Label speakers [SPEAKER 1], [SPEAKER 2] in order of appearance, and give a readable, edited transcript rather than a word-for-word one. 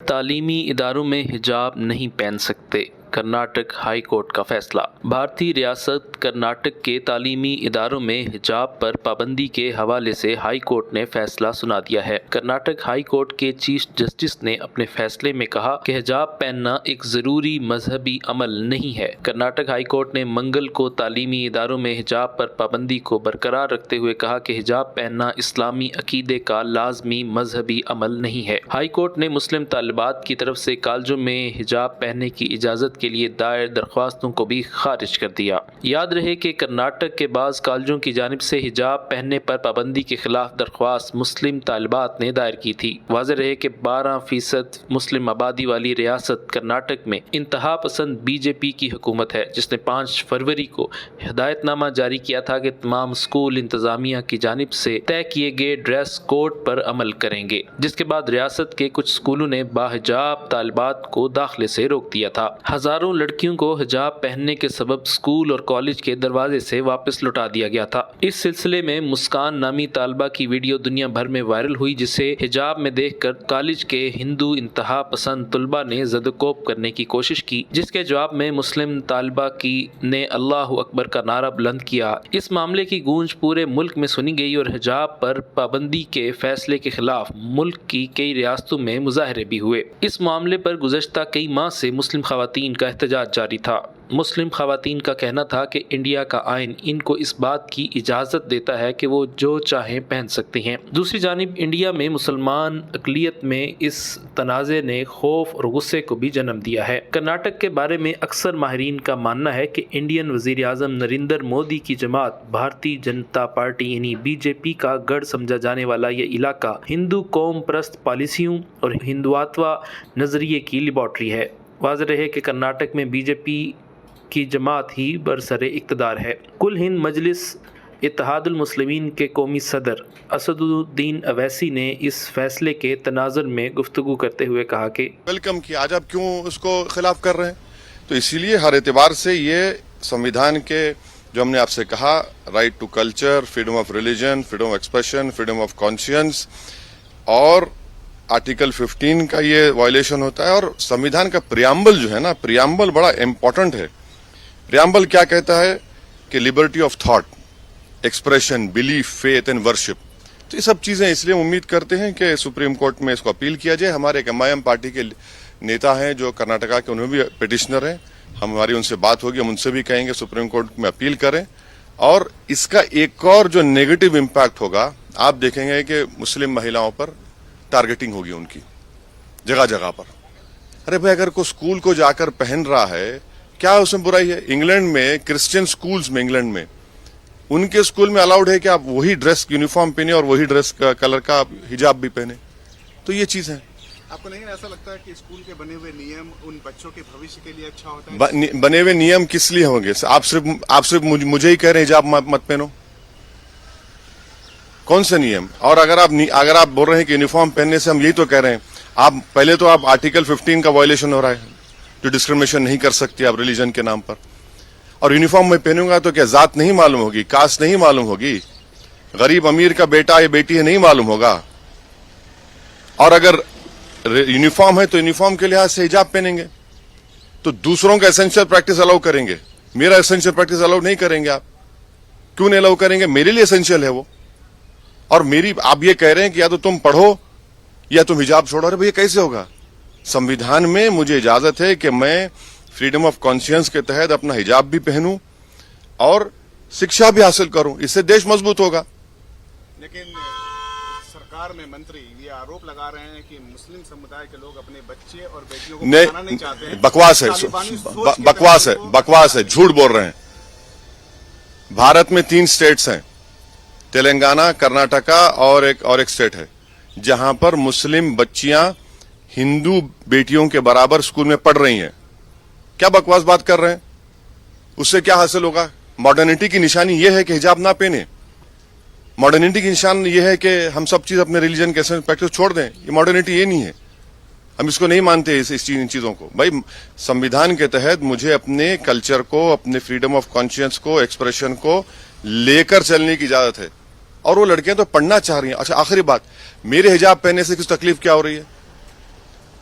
[SPEAKER 1] تعلیمی اداروں میں حجاب نہیں پہن سکتے، کرناٹک ہائی کورٹ کا فیصلہ۔ بھارتی ریاست کرناٹک کے تعلیمی اداروں میں حجاب پر پابندی کے حوالے سے ہائی کورٹ نے فیصلہ سنا دیا ہے۔ کرناٹک ہائی کورٹ کے چیف جسٹس نے اپنے فیصلے میں کہا کہ حجاب پہننا ایک ضروری مذہبی عمل نہیں ہے۔ کرناٹک ہائی کورٹ نے منگل کو تعلیمی اداروں میں حجاب پر پابندی کو برقرار رکھتے ہوئے کہا کہ حجاب پہننا اسلامی عقیدے کا لازمی مذہبی عمل نہیں ہے۔ ہائی کورٹ نے مسلم طالبات کی طرف سے کالجوں میں حجاب پہننے کی اجازت کے لیے دائر درخواستوں کو بھی خارج کر دیا۔ یاد رہے کہ کرناٹک کے بعض کالجوں کی جانب سے حجاب پہننے پر پابندی کے خلاف درخواست مسلم طالبات نے دائر کی تھی۔ واضح رہے کہ 12% مسلم آبادی والی ریاست کرناٹک میں انتہا پسند بی جے پی کی حکومت ہے، جس نے 5 فروری کو ہدایت نامہ جاری کیا تھا کہ تمام اسکول انتظامیہ کی جانب سے طے کیے گئے ڈریس کوڈ پر عمل کریں گے، جس کے بعد ریاست کے کچھ اسکولوں نے باحجاب طالبات کو داخلے سے روک دیا تھا۔ ہزاروں لڑکیوں کو حجاب پہننے کے سبب اسکول اور کالج کے دروازے سے واپس لوٹا دیا گیا تھا۔ اس سلسلے میں مسکان نامی طالبہ کی ویڈیو دنیا بھر میں وائرل ہوئی، جسے حجاب میں دیکھ کر کالج کے ہندو انتہا پسند طلبہ نے زد و کوب کرنے کی کوشش کی، جس کے جواب میں مسلم طالبہ نے اللہ اکبر کا نعرہ بلند کیا۔ اس معاملے کی گونج پورے ملک میں سنی گئی اور حجاب پر پابندی کے فیصلے کے خلاف ملک کی کئی ریاستوں میں مظاہرے بھی ہوئے۔ اس معاملے پر گزشتہ کئی ماہ سے مسلم خواتین کا احتجاج جاری تھا۔ مسلم خواتین کا کہنا تھا کہ انڈیا کا آئین ان کو اس بات کی اجازت دیتا ہے کہ وہ جو چاہیں پہن سکتی ہیں۔ دوسری جانب انڈیا میں مسلمان اقلیت میں اس تنازع نے خوف اور غصے کو بھی جنم دیا ہے۔ کرناٹک کے بارے میں اکثر ماہرین کا ماننا ہے کہ انڈین وزیر اعظم نریندر مودی کی جماعت بھارتی جنتا پارٹی یعنی بی جے پی کا گڑھ سمجھا جانے والا یہ علاقہ ہندو قوم پرست پالیسیوں اور ہندواتوا نظریے کی لیبارٹری ہے۔ واضح رہے کہ کرناٹک میں بی جے پی کی جماعت ہی برسر اقتدار ہے۔ کل ہند مجلس اتحاد المسلمین کے قومی صدر اسد الدین اویسی نے اس فیصلے کے تناظر میں گفتگو کرتے ہوئے کہا کہ
[SPEAKER 2] ویلکم کیا، آج آپ کیوں اس کو خلاف کر رہے ہیں؟ تو اسی لیے ہر اعتبار سے یہ سمویدھان کے جو ہم نے آپ سے کہا، right to culture, freedom of religion, freedom of expression, freedom of conscience, اور آرٹیکل 15 کا یہ وائلیشن ہوتا ہے۔ اور سمویدھان کا پریامبل جو ہے نا، پریامبل بڑا امپورٹنٹ ہے۔ پریامبل کیا کہتا ہے کہ Liberty of thought, expression, belief, faith and worship. تو یہ سب چیزیں اس لیے امید کرتے ہیں کہ سپریم کورٹ میں اس کو اپیل کیا جائے۔ ہمارے ایک ایم پارٹی کے نیتا ہیں جو کرناٹکا کے، انہوں بھی پٹیشنر ہیں، ہماری ان سے بات ہوگی، ہم ان سے بھی کہیں گے سپریم کورٹ میں اپیل کریں۔ اور اس کا ایک اور جو نیگیٹو امپیکٹ ہوگا، آپ دیکھیں گے کہ مسلم مہیلاؤں پر ٹارگیٹنگ ہوگی ان کی جگہ جگہ پر۔ ارے بھائی، اگر کوئی اسکول کو جا کر پہن رہا ہے، کیا اس میں برائی ہے؟ انگلینڈ میں کرسچین سکولز میں، انگلینڈ میں ان کے اسکول میں الاؤڈ ہے کہ آپ وہی ڈریس یونیفارم پہنے اور وہی ڈریس کلر کا حجاب بھی پہنے۔ تو یہ چیز ہے۔
[SPEAKER 3] آپ کو نہیں ایسا لگتا ہے کہ اسکول کے بنے ہوئے نیم ان بچوں کے بھوشیہ کے لیے اچھا ہوتا ہے؟
[SPEAKER 2] بنے ہوئے نیم کس لیے ہوں گے؟ آپ صرف مجھے ہی کہہ رہے ہیں حجاب مت پہنو؟ کون سے نیم؟ اور اگر آپ بول رہے ہیں کہ یونیفارم پہننے سے ہم یہی تو کہہ رہے ہیں، آپ پہلے تو آپ آرٹیکل 15 کا وائلیشن ہو رہا ہے، جو ڈسکریمنیشن نہیں کر سکتی آپ ریلیجن کے نام پر۔ اور یونیفارم میں پہنوں گا تو کیا ذات نہیں معلوم ہوگی، کاسٹ نہیں معلوم ہوگی، غریب امیر کا بیٹا یا بیٹی ہے نہیں معلوم ہوگا؟ اور اگر یونیفارم ہے تو یونیفارم کے لحاظ سے حجاب پہنیں گے، تو دوسروں کا اسینشیل پریکٹس الاؤ کریں گے، میرا اسینشیل پریکٹس الاؤ نہیں کریں گے۔ آپ کیوں نہیں الاؤ کریں گے؟ میرے لیے اسینشیل ہے وہ، اور آپ یہ کہہ رہے ہیں کہ یا تو تم پڑھو یا تم حجاب چھوڑو۔ ارے یہ کیسے ہوگا؟ سمویدھان میں مجھے اجازت ہے کہ میں فریڈم آف کانشینس کے تحت اپنا حجاب بھی پہنوں اور شکشا بھی حاصل کروں، اس سے دیش مضبوط ہوگا۔
[SPEAKER 3] لیکن سرکار میں منتری یہ آروپ لگا رہے ہیں کہ مسلم سمدائے کے لوگ اپنے بچے اور بیٹیوں کو پڑھانا نہیں چاہتے ہیں۔
[SPEAKER 2] بکواس ہے، جھوٹ بول رہے ہیں۔ بھارت میں 3 اسٹیٹس ہیں، تلنگانہ، کرناٹکا اور ایک اسٹیٹ ہے، جہاں پر مسلم بچیاں ہندو بیٹیوں کے برابر اسکول میں پڑھ رہی ہیں۔ کیا بکواس بات کر رہے ہیں؟ اس سے کیا حاصل ہوگا؟ ماڈرنٹی کی نشانی یہ ہے کہ حجاب نہ پہنے۔ ماڈرنٹی کی نشان یہ ہے کہ ہم سب چیز اپنے ریلیجن کے پریکٹس چھوڑ دیں۔ یہ ماڈرنٹی یہ نہیں ہے، ہم اس کو نہیں مانتے ان چیزوں کو۔ بھائی، سمویدھان کے تحت مجھے اپنے کلچر کو، اپنے فریڈم آف کانشینس کو، ایکسپریشن کو لے کر چلنے کی اجازت ہے، اور وہ لڑکیاں تو پڑھنا چاہ رہی ہیں۔ اچھا، آخری بات، میرے حجاب پہننے سے کچھ تکلیف کیا ہو رہی ہے؟